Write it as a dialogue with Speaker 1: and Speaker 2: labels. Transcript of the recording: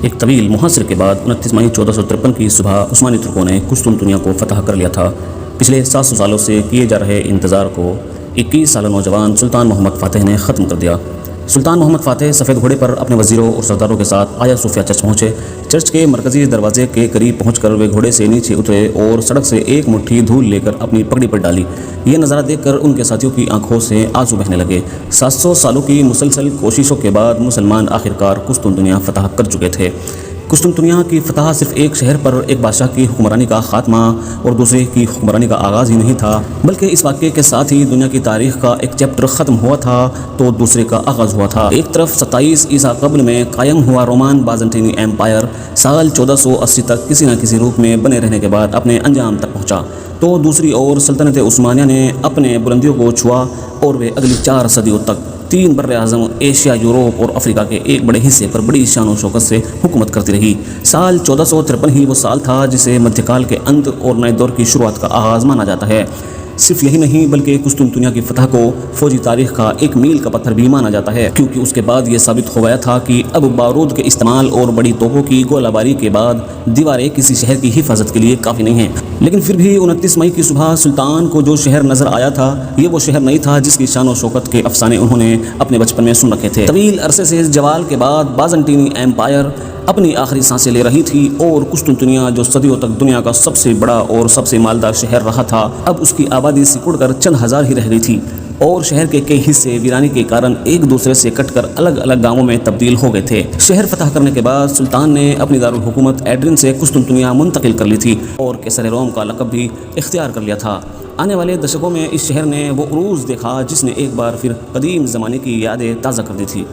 Speaker 1: ایک طویل محاصرے کے بعد 29 مئی 1453 کی صبح عثمانی ترکوں نے قسطنطنیہ کو فتح کر لیا تھا۔ پچھلے 700 سالوں سے کیے جا رہے انتظار کو 21 سالہ نوجوان سلطان محمد فاتح نے ختم کر دیا۔ سلطان محمد فاتح سفید گھوڑے پر اپنے وزیروں اور سرداروں کے ساتھ آیا صوفیہ چرچ پہنچے۔ چرچ کے مرکزی دروازے کے قریب پہنچ کر وہ گھوڑے سے نیچے اترے اور سڑک سے ایک مٹھی دھول لے کر اپنی پگڑی پر ڈالی۔ یہ نظارہ دیکھ کر ان کے ساتھیوں کی آنکھوں سے آنسو بہنے لگے۔ 700 سالوں کی مسلسل کوششوں کے بعد مسلمان آخرکار قسطنطنیہ فتح کر چکے تھے۔ قسطنطنیہ کی فتح صرف ایک شہر پر ایک بادشاہ کی حکمرانی کا خاتمہ اور دوسرے کی حکمرانی کا آغاز ہی نہیں تھا، بلکہ اس واقعے کے ساتھ ہی دنیا کی تاریخ کا ایک چیپٹر ختم ہوا تھا تو دوسرے کا آغاز ہوا تھا۔ ایک طرف 27 عیسیٰ قبل میں قائم ہوا رومان بازنطینی ایمپائر سال 1480 تک کسی نہ کسی روپ میں بنے رہنے کے بعد اپنے انجام تک پہنچا، تو دوسری اور سلطنت عثمانیہ نے اپنے بلندیوں کو چھوا اور وہ اگلی 4 صدیوں تک 3 براعظم ایشیا، یوروپ اور افریقہ کے ایک بڑے حصے پر بڑی شان و شوکت سے حکومت کرتی رہی۔ سال 1453 ہی وہ سال تھا جسے مدھیہ کال کے انت اور نئے دور کی شروعات کا آغاز مانا جاتا ہے۔ صرف یہی نہیں بلکہ قسطنطنیہ کی فتح کو فوجی تاریخ کا ایک میل کا پتھر بھی مانا جاتا ہے، کیونکہ اس کے بعد یہ ثابت ہو گیا تھا کہ اب بارود کے استعمال اور بڑی توپوں کی گولہ باری کے بعد دیواریں کسی شہر کی حفاظت کے لیے کافی نہیں ہیں۔ لیکن پھر بھی 29 مئی کی صبح سلطان کو جو شہر نظر آیا تھا یہ وہ شہر نہیں تھا جس کی شان و شوکت کے افسانے انہوں نے اپنے بچپن میں سن رکھے تھے۔ طویل عرصے سے زوال کے بعد بازنطینی ایمپائر اپنی آخری سانسیں لے رہی تھی اور قسطنطنیہ جو صدیوں تک دنیا کا سب سے بڑا اور سب سے مالدار شہر رہا تھا، اب اس کی آبادی سکڑ کر چند ہزار ہی رہ گئی تھی اور شہر کے کئی حصے ویرانی کے کارن ایک دوسرے سے کٹ کر الگ الگ گاؤں میں تبدیل ہو گئے تھے۔ شہر فتح کرنے کے بعد سلطان نے اپنی دارالحکومت ایڈرین سے قسطنطنیہ منتقل کر لی تھی اور قیصر روم کا لقب بھی اختیار کر لیا تھا۔ آنے والے دشکوں میں اس شہر نے وہ عروج دیکھا جس نے ایک بار پھر قدیم زمانے کی یادیں تازہ کر دی تھی۔